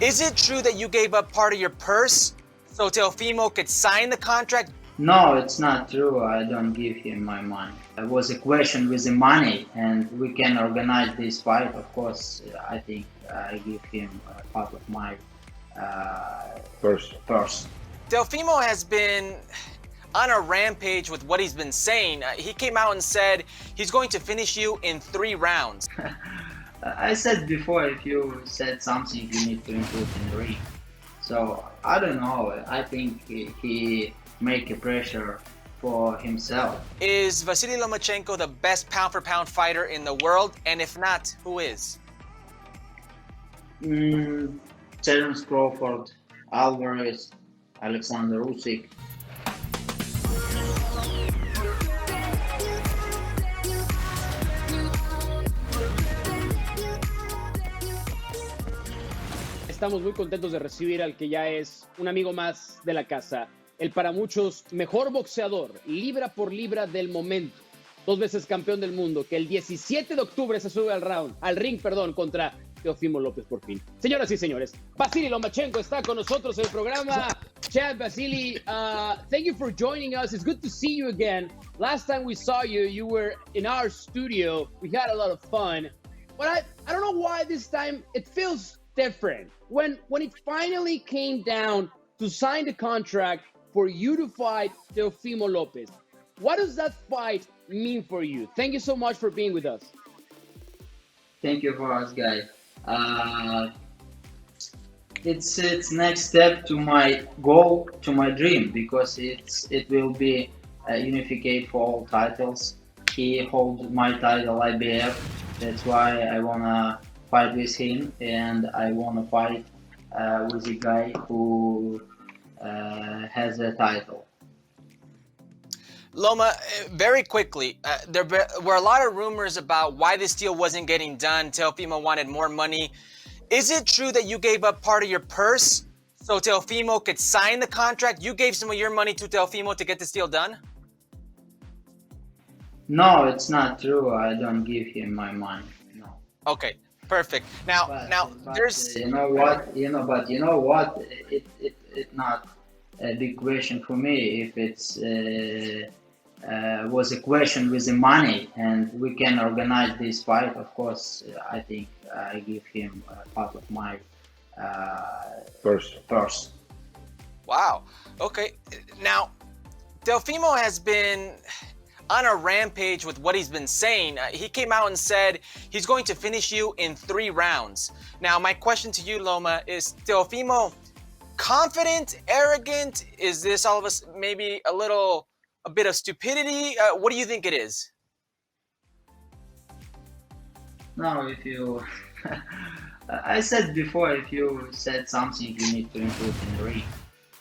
Is it true that you gave up part of your purse so Teófimo could sign the contract? No, it's not true. I don't give him my money. It was a question with the money, and we can organize this fight. Of course, I think I give him a part of my purse. Teófimo has been on a rampage with what he's been saying. He came out and said he's going to finish you in 3 rounds. I said before, if you said something, you need to improve in the ring. So I don't know. I think he make a pressure for himself. Is Vasiliy Lomachenko the best pound-for-pound fighter in the world? And if not, who is? Terence Crawford, Alvarez, Alexander Usyk. Estamos muy contentos de recibir al que ya es un amigo más de la casa, el para muchos mejor boxeador, libra por libra del momento, 2 veces campeón del mundo, que el 17 de octubre se sube al ring, contra Teófimo López por fin. Señoras y señores, Vasiliy Lomachenko está con nosotros en el programa. Chad, Vasiliy, thank you for joining us. It's good to see you again. Last time we saw you, you were in our studio. We had a lot of fun. But I don't know why this time it feels different. When it finally came down to sign the contract for you to fight Teófimo López, what does that fight mean for you? Thank you so much for being with us. Thank you for us, guys. It's next step to my goal, to my dream, because it will be a unificate for all titles. He holds my title IBF. That's why I wanna fight with him, and I wanna fight with a guy who has a title. Loma, very quickly, there were a lot of rumors about why this deal wasn't getting done. Teófimo wanted more money. Is it true that you gave up part of your purse so Teófimo could sign the contract? You gave some of your money to Teófimo to get this deal done? No, it's not true. I don't give him my money. No. Okay, perfect. Now, But there's... you know what? It's not a big question for me. If it's was a question with the money, and we can organize this fight, of course, I think I give him a part of my purse. Wow. Okay. Now, Teófimo has been on a rampage with what he's been saying. He came out and said he's going to finish you in 3 rounds. Now, my question to you, Loma, is Teófimo confident, arrogant? Is this all of us maybe a bit of stupidity? What do you think it is? No, if you I said before, if you said something, you need to improve in the ring.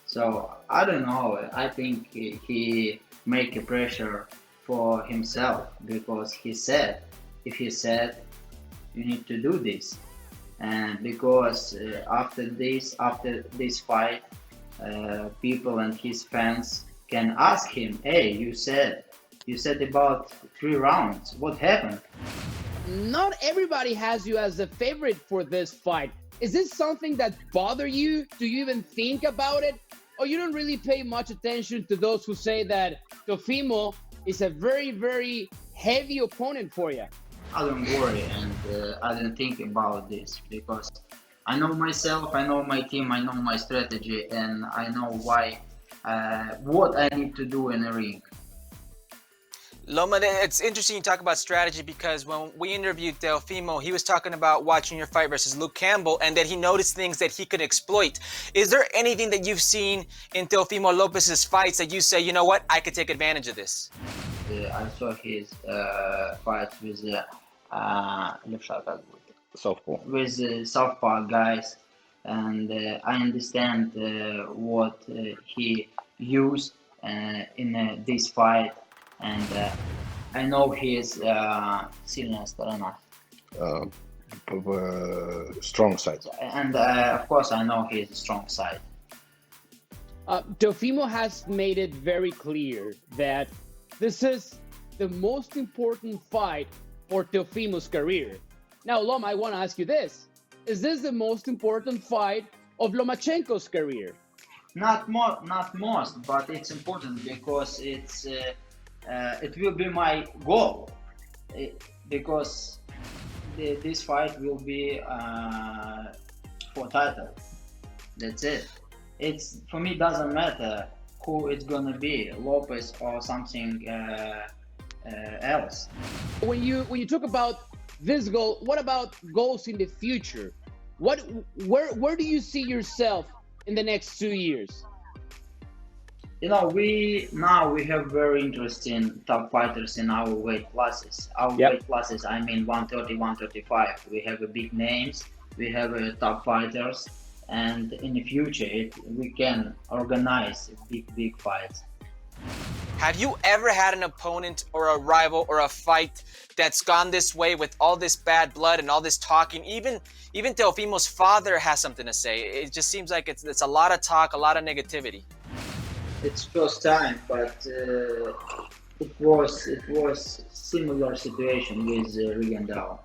So I don't know. I think he make a pressure for himself, because he said, if he said, you need to do this, and because after this fight, people and his fans can ask him, hey, you said about 3 rounds, what happened? Not everybody has you as a favorite for this fight. Is this something that bothers you? Do you even think about it? Or you don't really pay much attention to those who say that Teófimo is a very, very heavy opponent for you? I don't worry, and I don't think about this, because I know myself, I know my team, I know my strategy, and I know what I need to do in a ring. Loma, it's interesting you talk about strategy, because when we interviewed Teófimo, he was talking about watching your fight versus Luke Campbell and that he noticed things that he could exploit. Is there anything that you've seen in Teófimo López's fights that you say, you know what, I could take advantage of this? I saw his fights with southpaw guys, and I understand what he used in this fight, and I know his сильная сторона. Strong side. And of course I know his strong side. Teófimo has made it very clear that this is the most important fight for Teófimo's career. Now, Loma, I want to ask you this. is this the most important fight of Lomachenko's career? Not most, but it's important because it will be my goal. Because this fight will be for title. That's it. It's for me doesn't matter who it's gonna be, Lopez or something else. When you talk about this goal, what about goals in the future? Where do you see yourself in the next 2 years? We have very interesting top fighters in our weight classes. Weight classes, I mean 130, 135. We have big names, we have top fighters, and in the future we can organize big fights. Have you ever had an opponent or a rival or a fight that's gone this way with all this bad blood and all this talking? Even Teófimo's father has something to say. It just seems like it's a lot of talk, a lot of negativity. It's first time, but it was similar situation with Rigondeaux.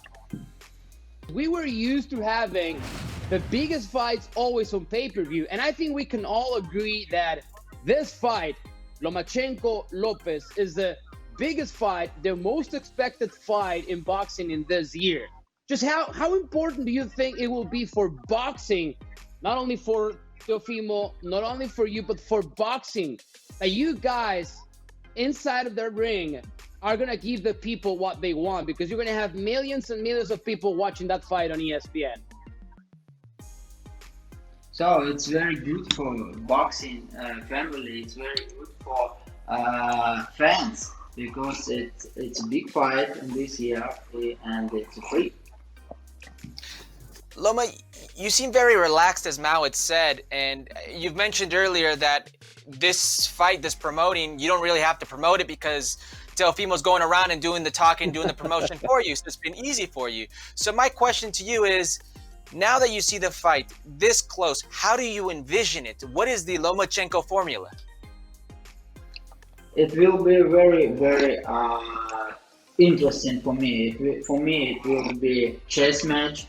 We were used to having the biggest fights always on pay-per-view, and I think we can all agree that this fight, Lomachenko-López, is the biggest fight, the most expected fight in boxing in this year. Just how important do you think it will be for boxing, not only for Teófimo, not only for you, but for boxing, that you guys inside of the ring are going to give the people what they want? Because you're going to have millions and millions of people watching that fight on ESPN. So it's very good for boxing family. It's very good for fans because it's a big fight in this year and it's free. Loma, you seem very relaxed, as Mao had said, and you've mentioned earlier that this fight, this promoting, you don't really have to promote it because Teófimo's going around and doing the talking, doing the promotion for you, so it's been easy for you. So my question to you is, now that you see the fight this close, how do you envision it? What is the Lomachenko formula? It will be very, very interesting for me. For me, it will be chess match.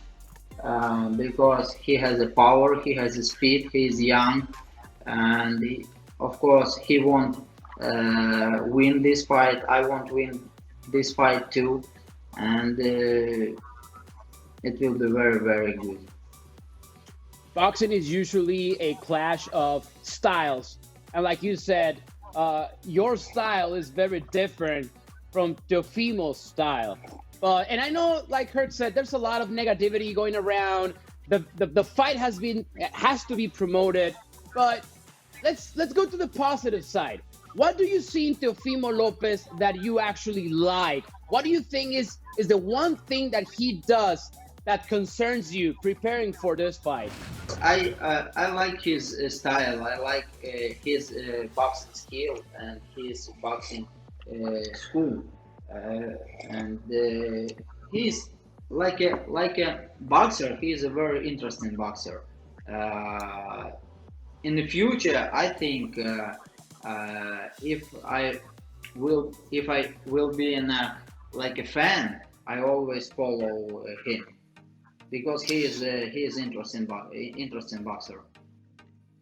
Because he has the power, he has the speed, he is young, and of course he won't win this fight. I won't win this fight too, and it will be very, very good. Boxing is usually a clash of styles, and like you said, your style is very different from Teófimo's style. And I know, like Kurt said, there's a lot of negativity going around. The fight has to be promoted, but let's go to the positive side. What do you see in Teófimo López that you actually like? What do you think is the one thing that he does that concerns you preparing for this fight? I like his style. I like his boxing skill and his boxing school. And he's like a boxer. He's a very interesting boxer. In the future, I think if I will be like a fan, I always follow him because he is interesting boxer.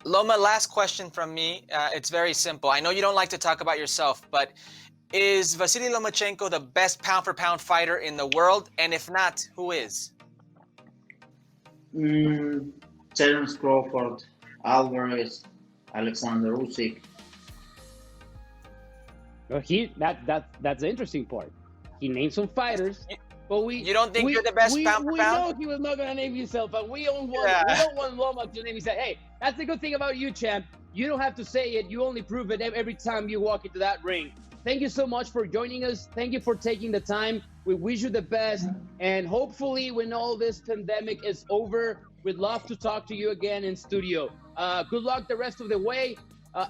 Loma, last question from me. It's very simple. I know you don't like to talk about yourself, but is Vasiliy Lomachenko the best pound-for-pound fighter in the world? And if not, who is? Terence Crawford, Alvarez, Alexander Usyk. Well, that's the interesting part. He named some fighters, but you don't think you're the best pound for pound? We know he was not going to name himself, but we don't want Loma to name himself. Hey, that's the good thing about you, champ. You don't have to say it. You only prove it every time you walk into that ring. Thank you so much for joining us. Thank you for taking the time. We wish you the best. And hopefully when all this pandemic is over, we'd love to talk to you again in studio. Good luck the rest of the way.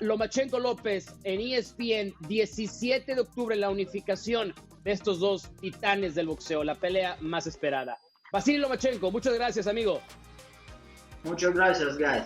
Lomachenko López en ESPN, 17 de octubre, la unificación de estos dos titanes del boxeo, la pelea más esperada. Vasiliy Lomachenko, muchas gracias, amigo. Muchas gracias, guys.